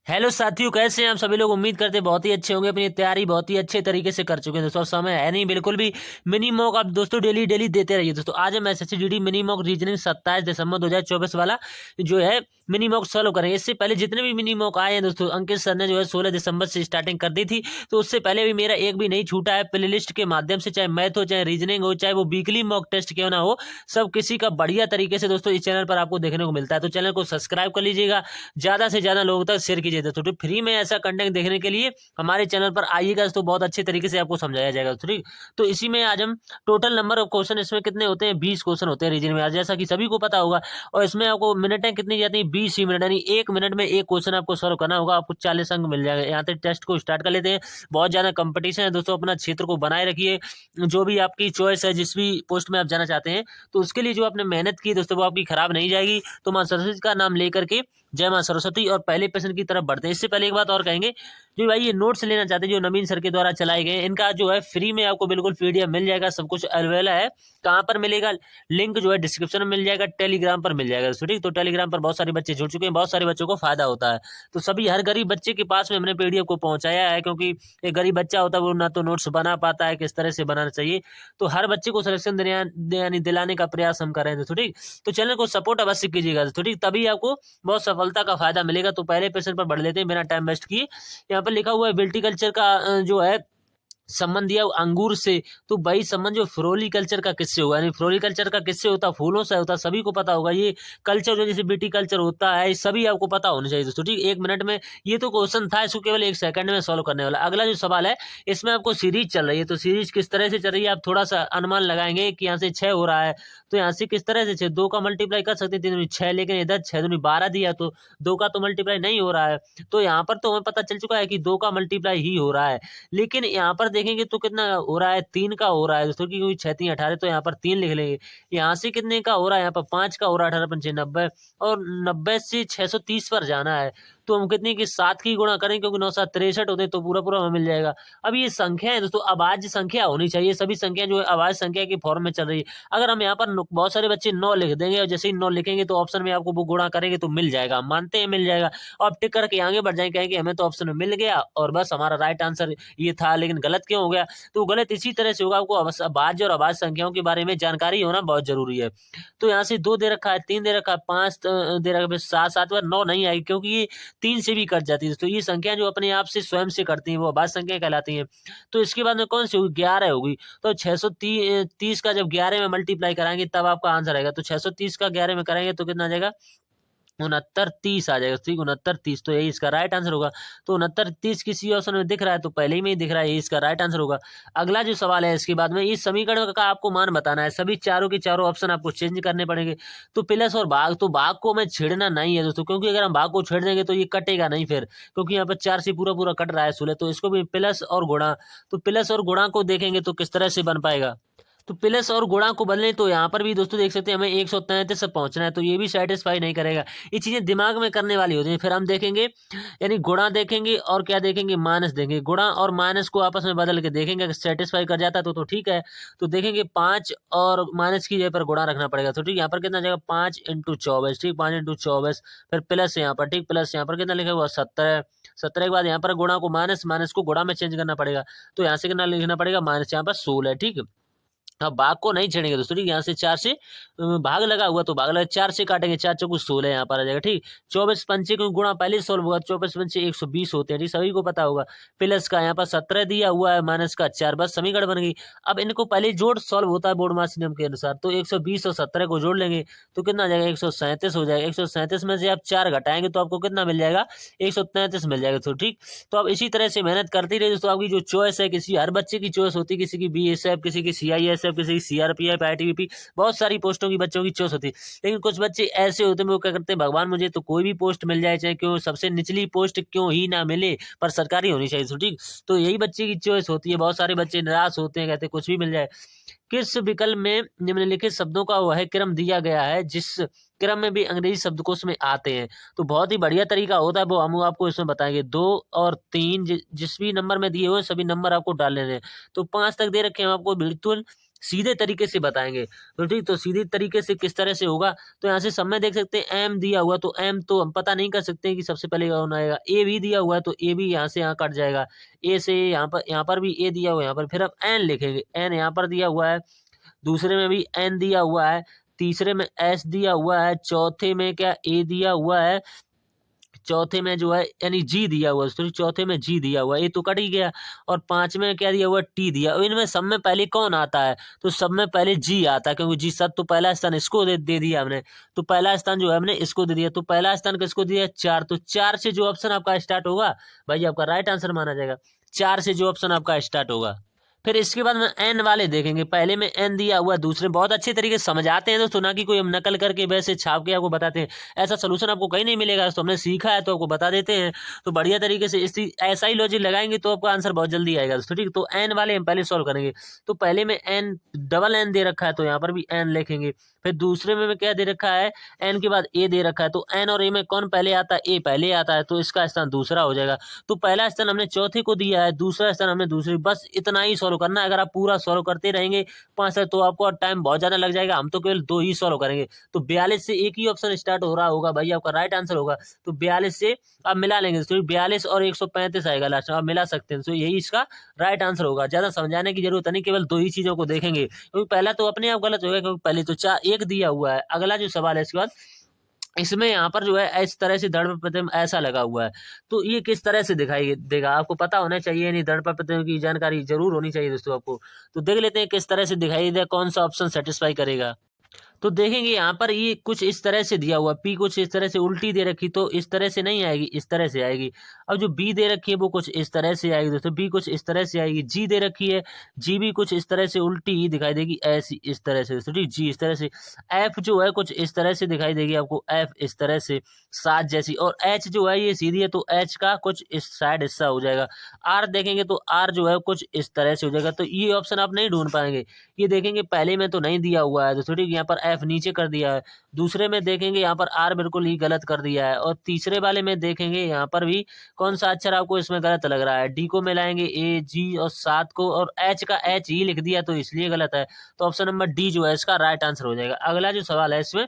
Hello साथियों, कैसे हैं आप सभी लोग। उम्मीद करते हैं बहुत ही अच्छे होंगे। अपनी तैयारी बहुत ही अच्छे तरीके से कर चुके हैं दोस्तों। समय है नहीं बिल्कुल भी। मिनी मॉक आप दोस्तों डेली डेली देते रहिए दोस्तों। आज हम एसएससी मिनी मॉक रीजनिंग 27 दिसंबर 2024 वाला जो है मिनी मॉक सॉल्व करेंगे। इससे पहले जितने भी मिनी मॉक आए हैं दोस्तों, अंकित सर ने जो है 16 दिसंबर से स्टार्टिंग कर दी थी। तो उससे पहले भी मेरा एक भी नहीं छूटा है। प्ले लिस्ट के माध्यम से चाहे मैथ हो, चाहे रीजनिंग हो, चाहे वो वीकली मॉक टेस्ट क्यों ना हो, सब किसी का बढ़िया तरीके से दोस्तों इस चैनल पर आपको देखने को मिलता है। तो चैनल को सब्सक्राइब कर लीजिएगा, ज्यादा से ज्यादा लोगों तक शेयर कीजिए दोस्तों। तो फ्री में ऐसा कंटेंट देखने के लिए हमारे चैनल पर आइएगा तो बहुत अच्छे तरीके से आपको समझाया जाएगा। ठीक, तो इसी में आज हम टोटल नंबर ऑफ क्वेश्चन इसमें कितने होते हैं, 20 क्वेश्चन होते हैं रीजन में आज, जैसा कि सभी को पता होगा। और इसमें आपको मिनटें कितनी जाती है, 20 ही मिनट, यानी 1 मिनट में एक क्वेश्चन आपको सॉल्व करना होगा। आपको 40 अंक मिल जाएगा। यहाँ तक टेस्ट को स्टार्ट कर लेते हैं। बहुत ज्यादा कंपटीशन है दोस्तों, अपना क्षेत्र को बनाए रखिए। जो भी आपकी चॉइस है, जिस भी पोस्ट में आप जाना चाहते हैं, तो उसके लिए जो आपने मेहनत की दोस्तों वो आपकी खराब नहीं जाएगी। तो मां सरस्वती का नाम लेकर के जय मां सरस्वती। और पहले प्रश्न की तरफ बढ़ते हैं। इससे पहले एक बात और कहेंगे, जो भाई ये नोट्स लेना चाहते हैं जो नवीन सर के द्वारा चलाए गए, इनका जो है फ्री में आपको बिल्कुल पीडीएफ मिल जाएगा। सब कुछ अवेलेबल है। कहाँ पर मिलेगा, लिंक जो है डिस्क्रिप्शन में मिल जाएगा, टेलीग्राम पर मिल जाएगा दोस्तों। ठीक, तो टेलीग्राम पर बहुत सारे बच्चे जुड़ चुके हैं, बहुत सारे बच्चों को फायदा होता है। तो सभी हर गरीब बच्चे के पास में हमने पीडीएफ को पहुंचाया है, क्योंकि एक गरीब बच्चा होता है वो ना तो नोट्स बना पाता है, किस तरह से बनाना चाहिए। तो हर बच्चे को सिलेक्शन यानी दिलाने का प्रयास हम कर रहे हैं दोस्तों। ठीक, तो चैनल को सपोर्ट अवश्य कीजिएगा दोस्तों। ठीक, तभी आपको बहुत सफलता का फायदा मिलेगा। तो पहले प्रश्न पर बढ़ लेते हैं बिना टाइम वेस्ट किए। यहाँ पर लिखा हुआ है विल्टिकल्चर का जो है संबंध दिया अंगूर से। तो भाई संबंध जो फ्लोरिकल्चर का किससे होगा, यानी फ्लोरिकल्चर का किससे होता है, फूलों से होता है। सभी को पता होगा। ये कल्चर जो जैसे विटिकल्चर होता है, सभी आपको पता होना चाहिए दोस्तों। ठीक, 1 मिनट में ये तो क्वेश्चन था, इसको केवल 1 सेकंड में सॉल्व करने वाला। अगला जो सवाल है, इसमें आपको सीरीज चल रही है। तो सीरीज किस तरह से चल रही है, आप थोड़ा सा अनुमान लगाएंगे कि यहाँ से 6 हो रहा है, तो यहाँ से किस तरह से 6, 2 का मल्टीप्लाई कर सकते हैं 3 दूनी 6, लेकिन इधर 6 दूनी 12 दिया, तो 2 का तो मल्टीप्लाई नहीं हो रहा है। तो यहाँ पर तो हमें पता चल चुका है कि 2 का मल्टीप्लाई ही हो रहा है। लेकिन यहाँ पर देखेंगे तो कितना हो रहा है, 3 का हो रहा है दोस्तों, क्योंकि 6 3 18, तो यहाँ पर 3 लिख लेंगे। यहाँ से कितने का हो रहा है, यहाँ पर 5 का हो रहा है, 18 5 90, और 90 से 630 पर जाना है। तो हम कितने की 7 की गुणा करें, क्योंकि 9 7 63 होते हैं, तो पूरा पूरा हमें मिल जाएगा। अब ये संख्या है दोस्तों, अभाज्य संख्या होनी चाहिए। सभी संख्या जो है अभाज्य संख्या की फॉर्म में चल रही है। अगर हम यहाँ पर बहुत सारे बच्चे 9 लिख देंगे, और जैसे ही 9 लिखेंगे तो ऑप्शन में आपको वो गुणा करेंगे तो मिल जाएगा, हम मानते हैं मिल जाएगा। और आप टिक करके आगे बढ़ जाएंगे, कहेंगे हमें तो ऑप्शन में मिल गया और बस हमारा राइट आंसर ये था, लेकिन गलत क्यों हो गया। तो गलत इसी तरह से होगा। आपको अभाज्य और अभाज्य संख्याओं के बारे में जानकारी होना बहुत जरूरी है। तो यहाँ से 2 दे रखा है, 3 दे रखा है, 5 दे रखा है, 7 7 बार 9 नहीं आएगी, क्योंकि ये 3 से भी कट जाती है। तो ये संख्या जो अपने आप से स्वयं से करती है वो अभाज्य संख्या कहलाती है। तो इसके बाद में कौन सी होगी, 11 होगी। तो 630 का जब 11 में मल्टीप्लाई कराएंगे तब आपका आंसर आएगा। तो 630 का 11 में कराएंगे तो कितना आ जाएगा, 69 30 आ जाएगा। ठीक, 69 30, तो यही इसका राइट आंसर होगा। तो 69 30 किसी ऑप्शन में दिख रहा है, तो पहले ही में ही दिख रहा है, यही इसका राइट आंसर होगा। अगला जो सवाल है इसके बाद में, इस समीकरण का आपको मान बताना है। सभी चारों के चारों ऑप्शन आपको चेंज करने पड़ेंगे। तो प्लस और भाग, तो भाग को हमें छेड़ना नहीं है दोस्तों, क्योंकि अगर हम भाग को छेड़ देंगे तो ये कटेगा नहीं फिर, क्योंकि यहाँ पर 4 से पूरा पूरा कट रहा है 16। तो इसको भी प्लस और गुणा, तो प्लस और गुणा को देखेंगे तो किस तरह से बन पाएगा। तो प्लस और गुणा को बदलें तो यहाँ पर भी दोस्तों देख सकते हैं हमें 133 से पहुंचना है, तो ये भी सेटिस्फाई नहीं करेगा। ये चीजें दिमाग में करने वाली होती हैं। फिर हम देखेंगे, यानी गुणा देखेंगे और क्या देखेंगे, माइनस देंगे। गुणा और माइनस को आपस में बदल के देखेंगे, अगर सेटिस्फाई कर जाता है तो ठीक है। तो देखेंगे 5 और माइनस की जगह पर गुणा रखना पड़ेगा। तो ठीक, यहाँ पर कितना जाएगा, 5 × 24। ठीक, 5 × 24, फिर प्लस यहाँ पर, ठीक, प्लस यहाँ पर कितना लिखा हुआ, 17। 17 के बाद यहाँ पर गुणा को माइनस, माइनस को गुणा में चेंज करना पड़ेगा। तो यहाँ से कितना लिखना पड़ेगा, माइनस, यहाँ पर 16। ठीक, अब भाग को नहीं छेड़ेंगे दोस्तों। ठीक, यहाँ से 4 से भाग लगा हुआ, तो भाग लगा 4 से काटेंगे, 4 चौको 16 यहाँ पर आ जाएगा। ठीक, 24 पंचे को गुणा पहले सोल्व होगा, 24 पंचे 120 होते हैं। ठीक, सभी को पता होगा। प्लस का यहाँ पर 17 दिया हुआ है, माइनस का 4, बस समीकरण बन गई। अब इनको पहले जोड़ सॉल्व होता है बोर्ड मास नियम के अनुसार। तो 120 और 17 को जोड़ लेंगे तो कितना आ जाएगा, 137 हो जाएगा। 137 में से आप 4 घटाएंगे तो आपको कितना मिल जाएगा, 133 मिल जाएगा। तो ठीक, तो अब इसी तरह से मेहनत करती रहिए दोस्तों। आपकी जो चॉइस है, किसी हर बच्चे की चॉइस होती है, किसी की बीएसएफ, किसी की सीआईएसएफ, किसी की सीआरपीएफ, आईटीबीपी, बहुत सारी पोस्टों की बच्चों की चॉइस होती है। लेकिन कुछ बच्चे ऐसे होते हैं वो क्या करते हैं, भगवान मुझे तो कोई भी पोस्ट मिल जाए, चाहे क्यों सबसे निचली पोस्ट क्यों ही ना मिले, पर सरकारी होनी चाहिए। तो ठीक, तो यही बच्चे की चॉइस होती है। बहुत सारे बच्चे निराश होते हैं, कहते हैं कुछ भी मिल जाए। किस विकल्प में निम्नलिखित शब्दों का वह क्रम दिया गया है जिस क्रम में भी अंग्रेजी शब्दकोश में आते हैं। तो बहुत ही बढ़िया तरीका होता है, वो हम आपको इसमें बताएंगे। 2 और 3 जिस भी नंबर में दिए हुए सभी नंबर आपको डाल लेने हैं। तो 5 तक दे रखे हैं, हम आपको बिल्कुल सीधे तरीके से बताएंगे। तो ठीक, तो सीधे तरीके से किस तरह से होगा, तो यहाँ से सब में देख सकते हैं एम दिया हुआ, तो एम तो हम पता नहीं कर सकते हैं कि सबसे पहले कौन आएगा। ए भी दिया हुआ है, तो ए भी यहाँ से यहाँ कट जाएगा। ए से यहाँ पर भी ए दिया हुआ है, यहाँ पर फिर अब एन लिखेंगे। एन यहाँ पर दिया हुआ है, दूसरे में भी एन दिया हुआ है, तीसरे में एस दिया हुआ है, चौथे में क्या ए दिया हुआ है, चौथे में जो है यानी जी दिया हुआ है, सॉरी चौथे में जी दिया हुआ है, ये तो कट ही गया। और 5 में क्या दिया हुआ है, टी दिया। और इनमें सब में पहले कौन आता है, तो सब में पहले जी आता है, क्योंकि जी सब तो पहला स्थान इसको दे दिया हमने। तो पहला स्थान जो है हमने इसको दे दिया, तो पहला स्थान किसको दिया, 4। तो 4 से जो ऑप्शन आपका स्टार्ट होगा भाई आपका राइट आंसर माना जाएगा। 4 से जो ऑप्शन आपका स्टार्ट होगा। फिर इसके बाद में एन वाले देखेंगे। पहले में एन दिया हुआ, दूसरे बहुत अच्छे तरीके से समझाते हैं दोस्तों, ना कि कोई हम नकल करके वैसे छाप के आपको बताते हैं। ऐसा सोल्यूशन आपको कहीं नहीं मिलेगा, तो हमने सीखा है तो आपको बता देते हैं। तो बढ़िया तरीके से ऐसा ही लॉजिक लगाएंगे तो आपका आंसर बहुत जल्दी आएगा दोस्तों। ठीक, तो एन वाले हम पहले सॉल्व करेंगे। तो पहले में एन डबल एन दे रखा है, तो यहाँ पर भी एन लिखेंगे। फिर दूसरे में क्या दे रखा है, एन के बाद ए दे रखा है, तो एन और ए में कौन पहले आता है, ए पहले आता है, तो इसका स्थान दूसरा हो जाएगा। तो पहला स्थान हमने चौथे को दिया है, दूसरा स्थान हमने दूसरी, बस इतना ही सॉल्व करना है। अगर आप पूरा सॉल्व करते रहेंगे 5 से तो आपको टाइम बहुत ज्यादा लग जाएगा, हम तो केवल 2 ही सॉल्व करेंगे। तो 42 से एक ही ऑप्शन स्टार्ट हो रहा होगा भाई, आपका राइट आंसर होगा। तो 42 से आप मिला लेंगे, तो 42 और 135 आएगा लास्ट में, आप मिला सकते हैं। तो यही इसका राइट आंसर होगा। ज्यादा समझाने की जरूरत नहीं, केवल 2 ही चीजों को देखेंगे, क्योंकि पहला तो अपने आप गलत होगा, क्योंकि पहले तो 4 1 दिया हुआ है। अगला जो सवाल है इसके बाद, इसमें यहाँ पर जो है इस तरह से दर्पण प्रतिबिंब ऐसा लगा हुआ है, तो ये किस तरह से दिखाई देगा, आपको पता होना चाहिए। नहीं, दर्पण प्रतिबिंब की जानकारी जरूर होनी चाहिए दोस्तों आपको। तो देख लेते हैं किस तरह से दिखाई दे, कौन सा ऑप्शन सेटिस्फाई करेगा। तो देखेंगे यहाँ पर ये कुछ इस तरह से दिया हुआ, पी कुछ इस तरह से उल्टी दे रखी, तो इस तरह से नहीं आएगी, इस तरह से आएगी। अब जो बी दे रखी है वो कुछ इस तरह से आएगी दोस्तों, बी कुछ इस तरह से आएगी। जी दे रखी है, जी भी कुछ इस तरह से उल्टी ही दिखाई देगी, ऐसी इस तरह से दोस्तों, ठीक, जी इस तरह से। एफ जो है कुछ इस तरह से दिखाई देगी आपको, एफ इस तरह से 7 जैसी। और एच जो है ये सीधी है, तो एच का कुछ इस साइड हिस्सा हो जाएगा। आर देखेंगे तो आर जो है कुछ इस तरह से हो जाएगा। तो ये ऑप्शन आप नहीं ढूंढ पाएंगे। ये देखेंगे पहले में तो नहीं दिया हुआ है दोस्तों, ठीक, यहाँ पर एफ नीचे कर दिया है। दूसरे में देखेंगे यहाँ पर आर बिल्कुल ही गलत कर दिया है। और तीसरे वाले में देखेंगे यहाँ पर भी कौन सा अक्षर आपको इसमें गलत लग रहा है, डी को मिलाएंगे, ए जी और 7 को, और एच का एच ही लिख दिया, तो इसलिए गलत है। तो ऑप्शन नंबर डी जो है इसका राइट आंसर हो जाएगा। अगला जो सवाल है इसमें,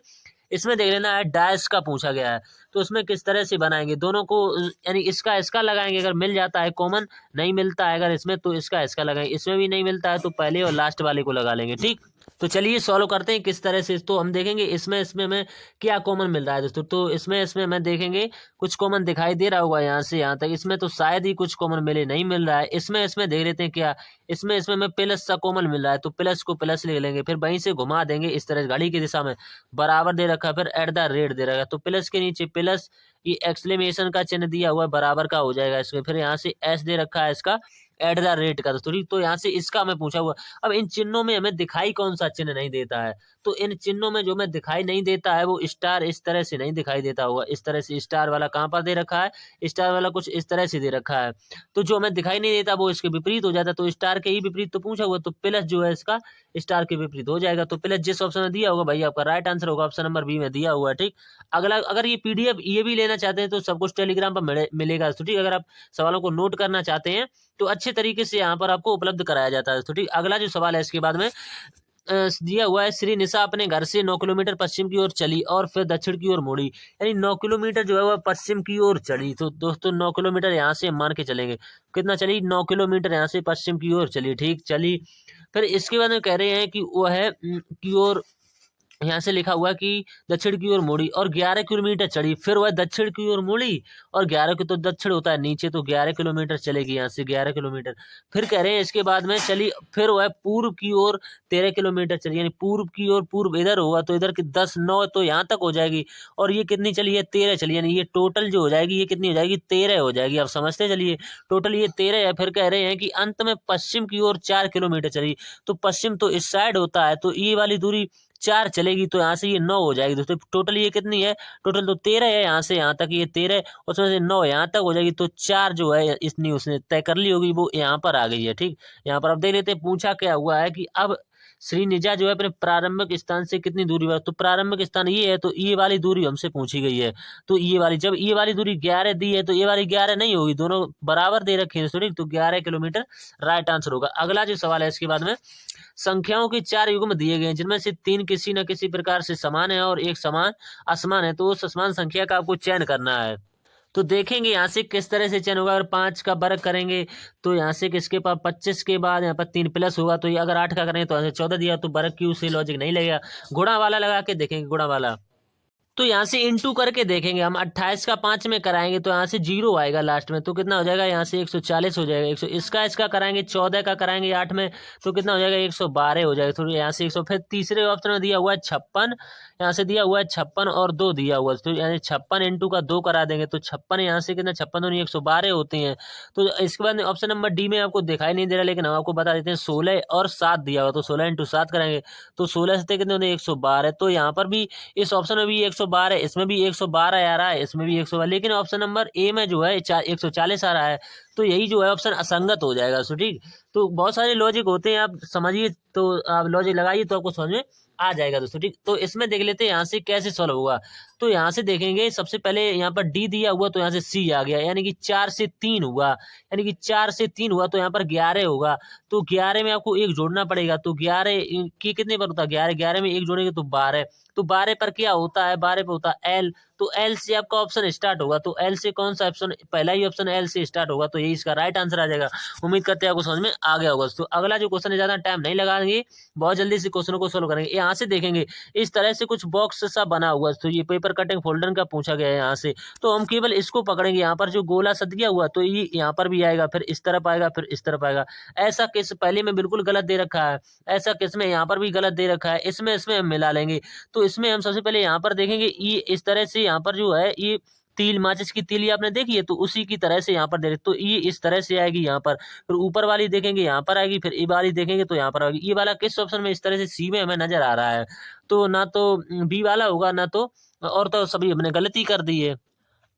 इसमें देख लेना है डैश का पूछा गया है। तो उसमें किस तरह से बनाएंगे, दोनों को यानी इसका इसका लगाएंगे, अगर मिल जाता है कॉमन, नहीं मिलता है अगर इसमें तो इसका इसका लगाएंगे, इसमें भी नहीं मिलता है तो पहले और लास्ट वाले को लगा लेंगे। ठीक, तो चलिए सॉल्व करते हैं किस तरह से। तो हम देखेंगे इसमें में क्या कॉमन मिल रहा है दोस्तों। तो इसमें में देखेंगे कुछ कॉमन दिखाई दे रहा होगा यहाँ से यहाँ तक, इसमें तो शायद ही कुछ कॉमन मिले, नहीं मिल रहा है। इसमें देख लेते हैं क्या, इसमें में प्लस सा कॉमन मिल रहा है, तो प्लस को प्लस ले लेंगे, फिर वहीं से घुमा देंगे इस तरह घड़ी की दिशा में, बराबर दे रखा है, फिर एट द रेट दे रखा है, तो प्लस के नीचे प्लस, ये एक्सक्लेमेशन का चिन्ह दिया हुआ है, बराबर का हो जाएगा इसमें। फिर यहाँ से एस दे रखा है इसका एट द रेट का दोस्तों, तो यहाँ से इसका हमें पूछा हुआ। अब इन चिन्हों में हमें दिखाई कौन सा चिन्ह नहीं देता है, तो इन चिन्हों में जो हमें दिखाई नहीं देता है वो स्टार इस तरह से नहीं दिखाई देता होगा। इस तरह से स्टार वाला कहाँ पर दे रखा है, स्टार वाला कुछ इस तरह से दे रखा है, तो जो हमें दिखाई नहीं देता वो इसके विपरीत हो जाता है। तो स्टार के ही विपरीत तो पूछा हुआ, तो प्लस जो है इसका स्टार के विपरीत हो जाएगा। तो प्लस जिस ऑप्शन में दिया होगा भाई आपका राइट आंसर होगा, ऑप्शन नंबर बी में दिया हुआ है। ठीक, अगला अगर ये पीडीएफ ये भी लेना चाहते हैं तो सब कुछ टेलीग्राम पर मिलेगा तो ठीक। अगर आप सवालों को नोट करना चाहते हैं तो अच्छे तरीके से यहाँ पर आपको उपलब्ध कराया जाता है तो ठीक। अगला जो सवाल है इसके बाद में दिया हुआ है, श्री निशा अपने घर से 9 किलोमीटर पश्चिम की ओर चली और फिर दक्षिण की ओर मुड़ी, यानी 9 किलोमीटर जो है वह पश्चिम की ओर चली। तो दोस्तों 9 किलोमीटर यहाँ से मान के चलेंगे, कितना चली, 9 किलोमीटर यहाँ से पश्चिम की ओर चली। ठीक, चली। फिर इसके बाद में कह रहे हैं कि वह की ओर, यहाँ से लिखा हुआ कि दक्षिण की ओर मुड़ी और 11 किलोमीटर चढ़ी, फिर वह दक्षिण की ओर मुड़ी और 11 की, तो दक्षिण होता है नीचे, तो 11 किलोमीटर चलेगी यहाँ से 11 किलोमीटर। फिर कह रहे हैं इसके बाद में चली, फिर वह पूर्व की ओर 13 किलोमीटर चली, यानी पूर्व की ओर, पूर्व इधर होगा तो इधर की 10 9 तो यहाँ तक हो जाएगी। और ये कितनी चली है, 13 चली, यानी ये टोटल जो हो जाएगी ये कितनी हो जाएगी, 13 हो जाएगी। आप समझते चलिए, टोटल ये 13 है। फिर कह रहे हैं कि अंत में पश्चिम की ओर 4 किलोमीटर चली, तो पश्चिम तो इस साइड होता है, तो ये वाली दूरी 4 चलेगी, तो यहाँ से ये 9 हो जाएगी दोस्तों। टोटल ये कितनी है, टोटल तो 13 है, यहाँ से यहाँ तक ये 13, उसमें से 9 यहाँ तक हो जाएगी, तो 4 जो है इसने उसने तय कर ली होगी वो यहाँ पर आ गई है। ठीक, यहाँ पर अब देख लेते हैं पूछा क्या हुआ है कि अब श्रीनिजा जो है अपने प्रारंभिक स्थान से कितनी दूरी पर, तो प्रारंभिक स्थान ये है, तो ये वाली दूरी हमसे पूछी गई है। तो ये वाली, जब ये वाली दूरी 11 दी है तो ये वाली 11 नहीं होगी, दोनों बराबर दे रखे हैं स्टूडेंट, तो 11 किलोमीटर राइट आंसर होगा। अगला जो सवाल है इसके बाद में, संख्याओं के 4 युग्म दिए गए हैं जिनमें से 3 किसी न किसी प्रकार से समान है और एक समान असमान है, तो उस असमान संख्या का आपको चयन करना है। तो देखेंगे यहाँ से किस तरह से चयन होगा। अगर 5 का वर्ग करेंगे तो यहाँ से किसके पास 25 के बाद यहाँ पर 3 प्लस होगा, तो ये अगर 8 का करेंगे तो यहाँ से 14 दिया, तो वर्ग क्यू से लॉजिक नहीं लगेगा। गुणा वाला लगा के देखेंगे, गुणा वाला तो यहाँ से इंटू करके देखेंगे हम। 28 का 5 में कराएंगे तो यहाँ से 0 आएगा लास्ट में, तो कितना हो जाएगा, यहाँ से 140 हो जाएगा। 100 इसका कराएंगे, 14 का कराएंगे 8 में तो कितना हो जाएगा, 112 हो जाएगा। तो यहाँ से 100, फिर तीसरे ऑप्शन में दिया हुआ है 56, यहाँ से दिया हुआ है 56 और 2 दिया हुआ है, तो यानी 56 इंटू का 2 करा देंगे तो 56 यहाँ से कितना, 56 दोनों 112 होते हैं। तो इसके बाद ऑप्शन नंबर डी में आपको दिखाई नहीं दे रहा, लेकिन हम आपको बता देते हैं 16 और 7 दिया हुआ, तो 16 इंटू 7 करेंगे तो 16 से कितने होते हैं, 112। तो यहाँ पर भी इस ऑप्शन में भी 112, इसमें भी 112 आ रहा है, इसमें भी 112, लेकिन ऑप्शन नंबर ए में जो है 140 आ रहा है, तो यही जो है ऑप्शन असंगत हो जाएगा। सो ठीक, तो बहुत सारे लॉजिक होते हैं, आप समझिए, तो आप लॉजिक लगाइए तो आपको समझ में आ जाएगा दोस्तों। ठीक, तो इसमें देख लेते हैं यहाँ से कैसे सॉल्व होगा। तो यहाँ से देखेंगे, सबसे पहले यहाँ पर डी दिया हुआ तो यहाँ से सी आ गया, यानी कि 4 से 3 हुआ, यानी कि 4 से 3 हुआ तो यहाँ पर 11 होगा। तो 11 में आपको 1 जोड़ना पड़ेगा, तो 11 की कितने पर होता है, 11 में 1 जोड़ेंगे तो 12, तो 12 पर क्या होता है, 12 पे होता है एल, तो एल से आपका ऑप्शन स्टार्ट होगा, तो एल से कौन सा ऑप्शन, पहला ही ऑप्शन एल से स्टार्ट होगा, तो यही इसका राइट आंसर आ जाएगा। उम्मीद करते हैं आपको समझ में आ गया होगा। तो अगला जो क्वेश्चन है, ज्यादा टाइम नहीं लगाएंगे, बहुत जल्दी से क्वेश्चनों को सोल्व करेंगे। यहाँ से देखेंगे इस तरह से कुछ बॉक्स सा बना हुआ है, तो ये पेपर कटिंग फोल्डर का पूछा गया है यहाँ से, तो हम केवल इसको पकड़ेंगे। यहाँ पर जो गोला सा दिया हुआ तो ये यहाँ पर भी आएगा, फिर इस तरफ आएगा, फिर इस तरफ आएगा। ऐसा केस पहले में बिल्कुल गलत दे रखा है, ऐसा केस में यहाँ पर भी गलत दे रखा है, इसमें हम मिला लेंगे। तो इसमें हम सबसे पहले यहाँ पर देखेंगे, ये इस तरह से यहाँ पर जो है ये तिल, माचिस की तिली आपने देखी है, तो उसी की तरह से यहाँ पर देख, तो ये इस तरह से आएगी यहाँ पर, फिर ऊपर वाली देखेंगे यहाँ पर आएगी, फिर ये वाली देखेंगे तो यहाँ पर आएगी। ये वाला किस ऑप्शन में इस तरह से सी में हमें नजर आ रहा है, तो ना तो बी वाला होगा ना तो, और तो सभी हमने गलती कर दी है।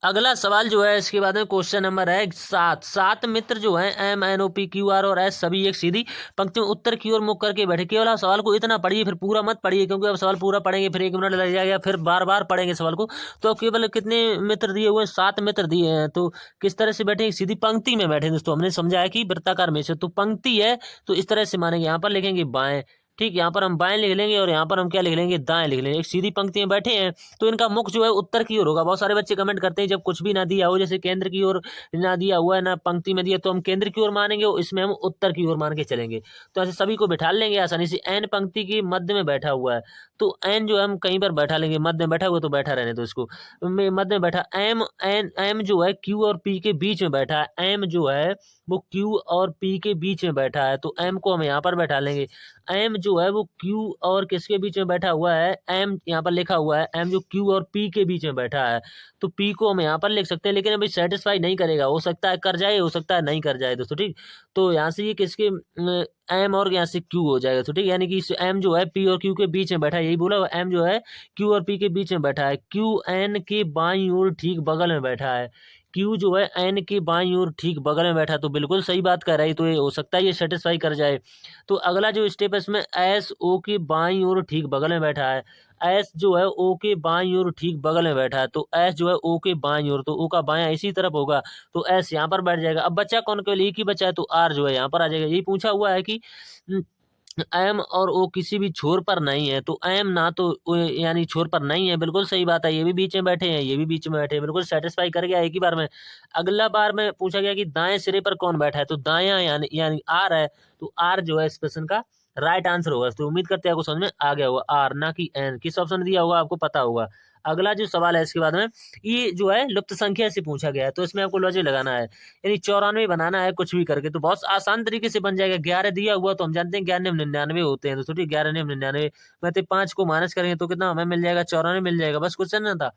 अगला सवाल जो है इसके बाद में क्वेश्चन नंबर है 7 मित्र जो है M N O P Q R और एस सभी एक सीधी पंक्ति में उत्तर की ओर मुख करके बैठे। केवल आप सवाल को इतना पढ़िए, फिर पूरा मत पढ़िए, क्योंकि अब सवाल पूरा पढ़ेंगे फिर 1 मिनट लग जाएगा, फिर बार बार पढ़ेंगे सवाल को। तो केवल कितने मित्र दिए हुए हैं, 7 मित्र दिए हैं, तो किस तरह से बैठे, सीधी पंक्ति में बैठे। दोस्तों हमने समझा है कि वृत्ताकार में से, तो पंक्ति है तो इस तरह से मानेंगे, यहाँ पर लिखेंगे बाएं, ठीक, यहाँ पर हम बाएं लिख लेंगे और यहाँ पर हम क्या लिख लेंगे, दाएं लिख लेंगे। एक सीधी पंक्ति में बैठे हैं तो इनका मुख जो है उत्तर की ओर होगा। बहुत सारे बच्चे कमेंट करते हैं जब कुछ भी ना दिया हो, जैसे केंद्र की ओर ना दिया हुआ है ना पंक्ति में दिया, तो हम केंद्र की ओर मानेंगे और इसमें हम उत्तर की ओर मान के चलेंगे। तो ऐसे सभी को बैठा लेंगे आसानी से। एन पंक्ति के मध्य में बैठा हुआ है, तो एन जो हम कहीं पर बैठा लेंगे, मध्य में बैठा हुआ तो बैठा रहने दो इसको, मध्य में बैठा। एम जो है क्यू और पी के बीच में बैठा है, एम जो है वो क्यू और पी के बीच में बैठा है, तो एम को हम यहाँ पर बैठा लेंगे। एम जो है वो क्यू और किसके बीच में बैठा हुआ है, एम यहाँ पर लिखा हुआ है, एम जो क्यू और पी के बीच में बैठा है, तो पी को हम यहाँ पर लिख सकते हैं, लेकिन अभी सेटिस्फाई नहीं करेगा, हो सकता है कर जाए, हो सकता है नहीं कर जाए दोस्तों। ठीक, तो यहाँ से ये किसके एम और यहाँ से क्यू हो जाएगा। तो ठीक, यानी कि एम जो है पी और क्यू के बीच में बैठा है, यही बोला, एम जो है क्यू और पी के बीच में बैठा है। क्यू एन के बाईं ओर ठीक बगल में बैठा है, क्यू जो है एन के बाईं ओर ठीक बगल में बैठा, तो बिल्कुल सही बात कर रहा है, तो ये हो सकता है ये सेटिस्फाई कर जाए। तो अगला जो स्टेप है इसमें एस ओ के बाईं ओर ठीक बगल में बैठा है, एस जो है ओ के बाईं ओर ठीक बगल में बैठा है, तो एस जो है ओ के बाईं ओर, तो ओ का बायां इसी तरफ होगा, तो एस यहाँ पर बैठ जाएगा। अब बच्चा कौन, केवल एक ही बच्चा है, तो आर जो है यहाँ पर आ जाएगा। यही पूछा हुआ है कि एम और ओ किसी भी छोर पर नहीं है, तो एम ना तो यानी छोर पर नहीं है, बिल्कुल सही बात है। ये भी बीच में बैठे हैं, ये भी बीच में बैठे हैं, बिल्कुल सेटिस्फाई कर गया एक ही बार में। अगला बार में पूछा गया कि दाएं सिरे पर कौन बैठा है, तो दायां यानी आर है, तो आर जो है इस क्वेश्चन का राइट आंसर होगा। तो उम्मीद करते हैं आपको समझ में आ गया होगा, आर ना कि एन। किस ऑप्शन में दिया होगा आपको पता होगा। अगला जो सवाल है इसके बाद में, ये जो है लुप्त संख्या से पूछा गया है, तो इसमें आपको लॉजिक लगाना है, यानी 94 बनाना है कुछ भी करके, तो बहुत आसान तरीके से बन जाएगा। 11 दिया हुआ तो हम जानते हैं 11 99 होते हैं, तो सोचिए 11 99 में से 5 को माइनस करेंगे तो कितना हमें मिल जाएगा, 94 मिल जाएगा, बस क्वेश्चन ना था।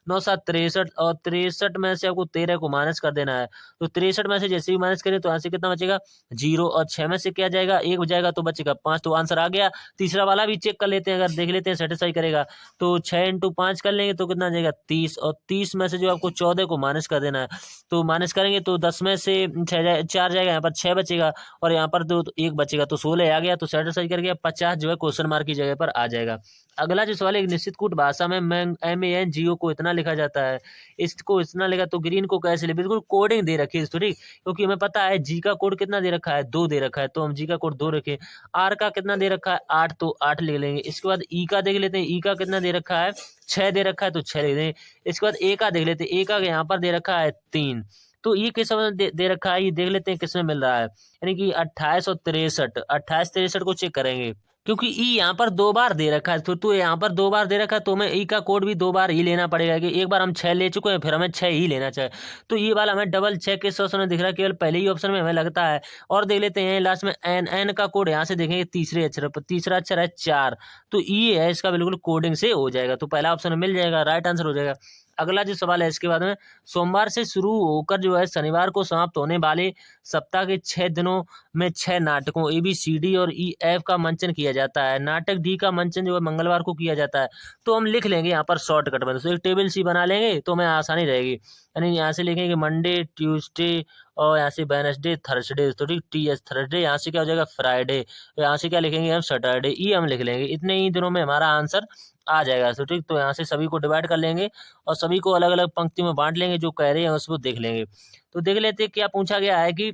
9 7 63 और 63 में से आपको 13 को माइनस कर देना है। तो 63 में से जैसे ही माइनस करें तो यहाँ से कितना बचेगा 0 और 6 में से क्या जाएगा 1 बचेगा तो बचेगा 5। तो आंसर आ गया। तीसरा वाला भी चेक कर लेते हैं, अगर देख लेते हैं सेटिस्फाई करेगा तो 6 × 5 कर लेंगे तो कितना आ जाएगा 30 और 30 में से जो आपको 14 को माइनस कर देना है। तो माइनस करेंगे तो 10 में से 4 जाएगा, यहाँ पर 6 बचेगा और यहाँ पर 2 1 बचेगा तो 16 आ गया। तो सेटिस्फाई कर गया, 50 जो है क्वेश्चन मार्क की जगह पर आ जाएगा। अगला जो सवाल है, एक निश्चित कूट भाषा में MANGO को इतना लिखा जाता है, इसको इतना लिखा तो ग्रीन को कैसे ले, बिल्कुल कोडिंग दे रखी है ठीक, क्योंकि हमें पता है जी का कोड कितना दे रखा है 2 दे रखा है, तो हम जी का कोड 2 रखें। आर का कितना दे रखा है 8, तो 8 लिख लेंगे। इसके बाद ई का देख लेते हैं, ई का कितना दे रखा है 6 दे रखा है तो 6 लिख देंगे। इसके बाद ए का देख लेते हैं, ए का यहाँ पर दे रखा है 3, तो ये किस समय दे रखा है, ये देख लेते हैं किसमें मिल रहा है, यानी कि 28 और 63, 28 63 को चेक करेंगे, क्योंकि ई यहाँ पर 2 बार दे रखा है, तो यहाँ पर 2 बार दे रखा है तो हमें ई का कोड भी 2 बार ही लेना पड़ेगा, कि एक बार हम 6 ले चुके हैं फिर हमें 6 ही लेना चाहिए। तो ये वाला हमें डबल चेक किस ऑप्शन में दिख रहा है, केवल पहले ही ऑप्शन में हमें लगता है। और देख लेते हैं लास्ट में एन का कोड, यहाँ से देखेंगे तीसरे अक्षर पर, तीसरा अक्षर है 4, तो ई है इसका बिल्कुल कोडिंग से हो जाएगा, तो पहला ऑप्शन मिल जाएगा, राइट आंसर हो जाएगा। अगला जो सवाल है इसके बाद में, सोमवार से शुरू होकर जो है शनिवार को समाप्त होने वाले सप्ताह के 6 दिनों में 6 नाटकों ABCD और EF का मंचन किया जाता है। नाटक डी का मंचन जो है मंगलवार को किया जाता है। तो हम लिख लेंगे यहाँ पर शॉर्टकट में, तो एक टेबल सी बना लेंगे तो हमें आसानी रहेगी। यानी यहाँ से लिखेंगे मंडे, ट्यूसडे और यहाँ से वेडनेसडे, थर्सडे, तो ठीक TS थर्सडे, यहाँ से क्या हो जाएगा फ्राइडे, यहाँ से क्या लिखेंगे हम सैटरडे, ई हम लिख लेंगे। इतने ही दिनों में हमारा आंसर आ जाएगा। तो ठीक, तो यहाँ से सभी को डिवाइड कर लेंगे और सभी को अलग अलग पंक्ति में बांट लेंगे, जो कह रहे हैं उसको देख लेंगे। तो देख लेते हैं क्या पूछा गया है कि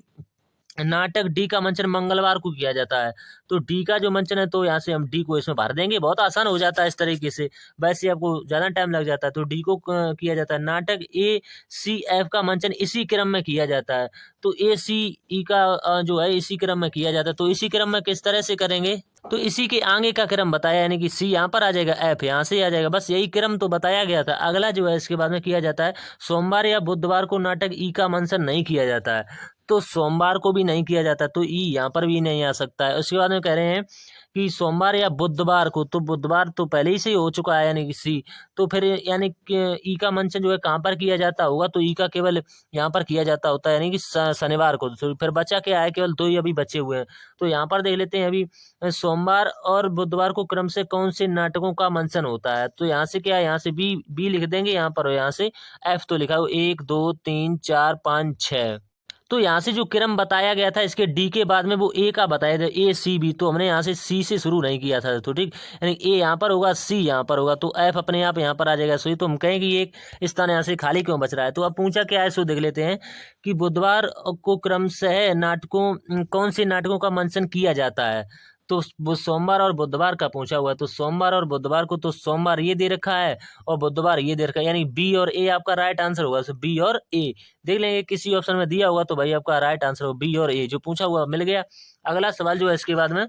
नाटक डी का मंचन मंगलवार को किया जाता है। तो डी का जो मंचन है तो यहाँ से हम डी को इसमें भर देंगे, बहुत आसान हो जाता है इस तरीके से, वैसे आपको ज्यादा टाइम लग जाता है। तो डी को किया जाता है। नाटक ACF का मंचन इसी क्रम में किया जाता है। तो ACE का जो है इसी क्रम में किया जाता है। तो इसी क्रम में किस तरह से करेंगे, तो इसी के आगे का क्रम बताया, यानी कि सी यहाँ पर आ जाएगा, एफ यहाँ से आ जाएगा, बस यही क्रम तो बताया गया था। अगला जो है इसके बाद में किया जाता है, सोमवार या बुधवार को नाटक ई का मंचन नहीं किया जाता है। तो सोमवार को भी नहीं किया जाता, तो ई यहाँ पर भी नहीं आ सकता है। उसके बाद में कह रहे हैं कि सोमवार या बुधवार को, तो बुधवार तो पहले ही से हो चुका है यानी कि सी, तो फिर यानी कि ई का मंचन जो है कहाँ पर किया जाता होगा, तो ई का केवल यहाँ पर किया जाता होता है, यानी कि शनिवार को। तो फिर बचा क्या है, केवल 2 ही अभी बचे हुए हैं। तो यहाँ पर देख लेते हैं अभी, सोमवार और बुधवार को क्रम से कौन से नाटकों का मंचन होता है। तो यहाँ से क्या है, यहाँ से बी लिख देंगे यहाँ पर, यहाँ से एफ तो लिखा हो 1 2 3 4 5 6। तो यहाँ से जो क्रम बताया गया था इसके डी के बाद में वो ए का बताया था, ACB, तो हमने यहाँ से सी से शुरू नहीं किया था। तो ठीक, यानी ए यहाँ पर होगा, सी यहाँ पर होगा, तो एफ अपने आप यहाँ पर आ जाएगा। सो तो हम कहें कि एक स्थान यहाँ से खाली क्यों बच रहा है। तो अब पूछा क्या है, सो देख लेते हैं कि बुधवार को क्रम से नाटकों, कौन से नाटकों का मंचन किया जाता है। तो वो सोमवार और बुधवार का पूछा हुआ है। तो सोमवार और बुधवार को, तो सोमवार ये दे रखा है और बुधवार ये दे रखा है, यानी बी और ए आपका राइट आंसर होगा। सो बी और ए देख लेंगे, किसी ऑप्शन में दिया होगा तो भाई आपका राइट आंसर हो बी और ए, जो पूछा हुआ मिल गया। अगला सवाल जो है इसके बाद में,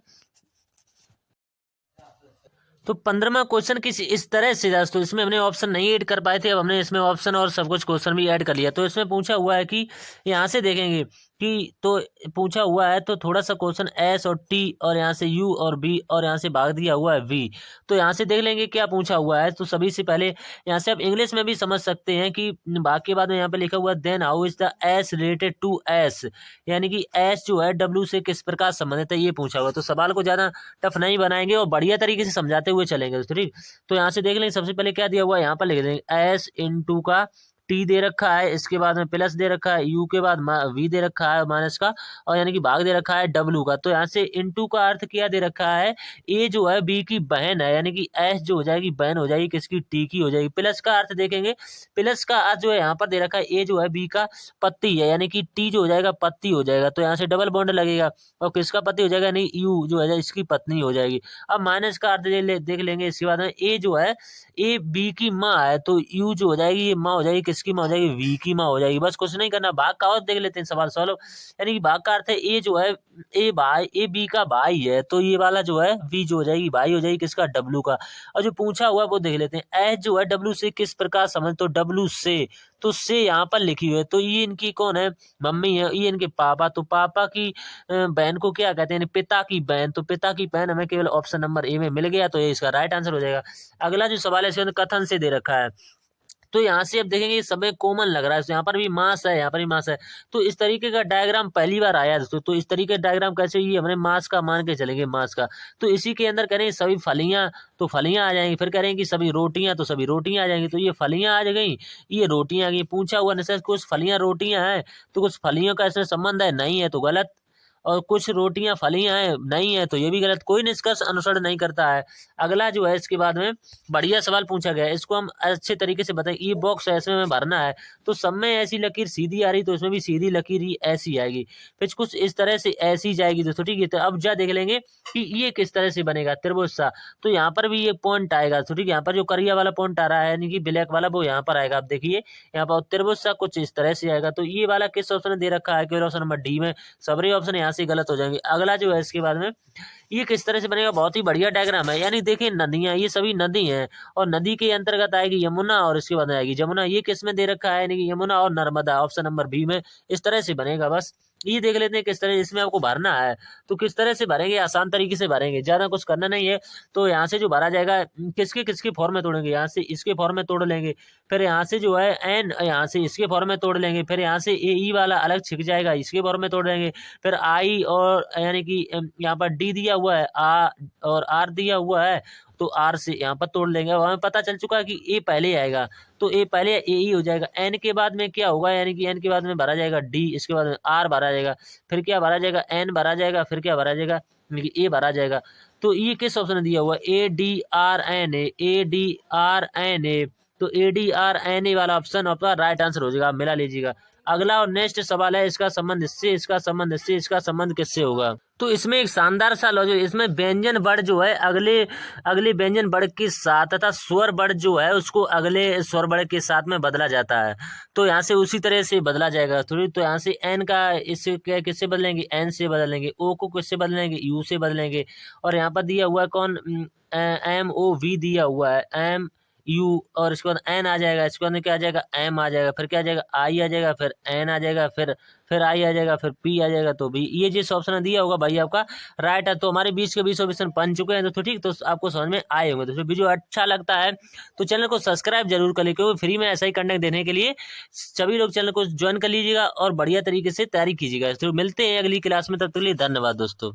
तो 15वां क्वेश्चन किस इस तरह से था। तो इसमें हमने ऑप्शन नहीं ऐड कर पाए थे, अब हमने इसमें ऑप्शन और सब कुछ क्वेश्चन भी ऐड कर लिया। तो इसमें पूछा हुआ है कि यहाँ से देखेंगे कि, तो पूछा हुआ है तो थोड़ा सा क्वेश्चन एस और टी और यहाँ से यू और बी और यहाँ से भाग दिया हुआ है वी। तो यहाँ से देख लेंगे क्या पूछा हुआ है। तो सभी से पहले यहाँ से आप इंग्लिश में भी समझ सकते हैं कि भाग के बाद में यहाँ पे लिखा हुआ है then how is the S related to S, यानी कि एस जो है डब्ल्यू से किस प्रकार संबंधित है, ये पूछा हुआ है। तो सवाल को ज्यादा टफ नहीं बनाएंगे और बढ़िया तरीके से समझाते हुए चलेंगे। तो ठीक, तो यहाँ से देख लेंगे सबसे पहले क्या दिया हुआ है, यहाँ पर लिख देंगे एस इंटू का टी दे रखा है, इसके बाद में प्लस दे रखा है, यू के बाद वी दे रखा है माइनस का, और यानी कि भाग दे रखा है डब्लू का। तो यहाँ से इनटू का अर्थ क्या दे रखा है, ए जो है बी की बहन है, यानी कि एस जो हो जाएगी बहन हो जाएगी किसकी, टी की हो जाएगी। प्लस का अर्थ देखेंगे, प्लस का अर्थ जो है यहाँ पर दे रखा है, ए जो है बी का पति है, यानी कि टी जो हो जाएगा पति हो जाएगा। तो यहाँ से डबल बॉन्ड लगेगा और किसका पति हो जाएगा, नहीं यू जो है इसकी पत्नी हो जाएगी। अब माइनस का अर्थ देख लेंगे, इसके बाद में ए जो है ए बी की माँ है, तो यू जो हो जाएगी ये माँ हो जाएगी, किसकी माँ हो जाएगी, वी की माँ हो जाएगी। बस कुछ नहीं करना, भाग का अर्थ देख लेते हैं, सवाल सॉल्व। यानी कि भाग का अर्थ है ए जो है ए बी का भाई है, तो ये वाला जो है वी जो हो जाएगी भाई हो जाएगी किसका, डब्लू का। और जो पूछा हुआ वो देख लेते हैं, एच जो है डब्लू से किस प्रकार समझ, तो डब्लू से, तो से यहाँ पर लिखी हुई है, तो ये इनकी कौन है, मम्मी है, ये इनके पापा। तो पापा की बहन को क्या कहते हैं, पिता की बहन। तो पिता की बहन हमें केवल ऑप्शन नंबर ए में मिल गया, तो ये इसका राइट आंसर हो जाएगा। अगला जो सवाल है इसके अंदर कथन से दे रखा है, तो यहाँ से अब देखेंगे ये सब कॉमन लग रहा है, यहाँ पर भी मास है, यहाँ पर भी मास है। तो इस तरीके का डायग्राम पहली बार आया है दोस्तों। तो इस तरीके का डायग्राम कैसे, ये हमने मास का मान के चलेंगे, मास का। तो इसी के अंदर करें सभी फलियां, तो फलियां आ जाएंगी। फिर करें कि सभी रोटियां, तो सभी रोटियां आ जाएंगी। तो ये फलियां आ गई, ये रोटियां आ गई। पूछा हुआ न कुछ फलियां रोटियां हैं, तो कुछ फलियों का इसमें संबंध है, नहीं है तो गलत। और कुछ रोटियां फलियां हैं, नहीं है तो ये भी गलत। कोई निष्कर्ष अनुसरण नहीं करता है। अगला जो है इसके बाद में बढ़िया सवाल पूछा गया है, इसको हम अच्छे तरीके से बताएं। ई बॉक्स ऐसे में भरना है, तो सब में ऐसी लकीर सीधी आ रही, तो इसमें भी सीधी लकीर ही ऐसी आएगी। फिर कुछ इस तरह से ऐसी जाएगी दोस्तों, ठीक है। तो अब जा देख लेंगे कि ये किस तरह से बनेगा त्रिभुज सा। तो यहाँ पर भी ये पॉइंट आएगा, तो ठीक है। यहाँ पर जो करिया वाला पॉइंट आ रहा है, यानी कि ब्लैक वाला, वो यहाँ पर आएगा। आप देखिए यहाँ पर त्रिभुज सा कुछ इस तरह से आएगा। तो ये वाला किस ऑप्शन में दे रखा है, केवल ऑप्शन नंबर डी में। सबरे ऑप्शन यहाँ से गलत हो जाएंगे। अगला जो है इसके बाद में ये किस तरह से बनेगा, बहुत ही बढ़िया डायग्राम है। यानी देखिए नदियां, ये सभी नदी हैं, और नदी के अंतर्गत आएगी यमुना, और इसके बाद आएगी जमुना। ये किस में दे रखा है, यानी कि यमुना और नर्मदा, ऑप्शन नंबर बी में। इस तरह से बनेगा। बस ये देख लेते हैं किस तरह इसमें आपको भरना है। तो किस तरह से भरेंगे, आसान तरीके से भरेंगे, ज्यादा कुछ करना नहीं है। तो यहाँ से जो भरा जाएगा, किसके किसके फॉर्म में तोड़ेंगे, यहाँ से इसके फॉर्म में तोड़ लेंगे। फिर यहाँ से जो है एन, यहाँ से इसके फॉर्म में तोड़ लेंगे। फिर यहाँ से ए ई वाला अलग छिक जाएगा, इसके फॉर्म में तोड़ लेंगे। फिर आई, और यानी कि यहाँ पर डी दिया हुआ है, आ और आर दिया हुआ है, तो आर से यहाँ पर तोड़ लेंगे। और हमें पता चल चुका है कि ए पहले आएगा, तो ए पहले ए ही हो जाएगा। एन के बाद में क्या होगा, यानी कि एन के बाद में भरा जाएगा डी, इसके बाद में आर भरा जाएगा, फिर क्या भरा जाएगा, एन भरा जाएगा, फिर क्या भरा जाएगा, यानी कि ए भरा जाएगा। तो ये किस ऑप्शन में दिया हुआ, A D R N A, A D R N A. तो A D R N A वाला ऑप्शन आपका राइट आंसर हो जाएगा, आप मिला लीजिएगा। अगला और नेक्स्ट सवाल है, इसका संबंध इससे, इसका संबंध इससे, इसका संबंध किससे होगा। तो इसमें एक शानदार सा लॉजिक, इसमें व्यंजन वर्ड जो है अगले अगले व्यंजन वर्ड के साथ, तथा स्वर वर्ड जो है उसको अगले स्वर वर्ड के साथ में बदला जाता है। तो यहाँ से उसी तरह से बदला जाएगा थोड़ी। तो यहाँ से एन का इससे किससे बदलेंगे, एन से बदलेंगे। ओ को किससे बदलेंगे, यू से बदलेंगे। और यहाँ पर दिया हुआ है कौन, एम ओ वी दिया हुआ है, एम यू, और इसके बाद एन आ जाएगा, इसके बाद क्या आ जाएगा, एम आ जाएगा, फिर क्या आ जाएगा, आई आ जाएगा, फिर एन आ जाएगा, फिर आई आ जाएगा, फिर पी आ जाएगा। तो भी ये जिस ऑप्शन दिया होगा भाई आपका राइट है। तो हमारे 20 के 20 ऑप्शन बन चुके हैं तो ठीक, तो आपको समझ में आए होंगे। तो वीडियो अच्छा लगता है तो चैनल को सब्सक्राइब जरूर कर लीजिए, क्योंकि फ्री में ऐसा ही कंटेंट देने के लिए सभी लोग चैनल को ज्वाइन कर लीजिएगा और बढ़िया तरीके से तैयारी कीजिएगा। तो मिलते हैं अगली क्लास में, तब तक के लिए धन्यवाद दोस्तों।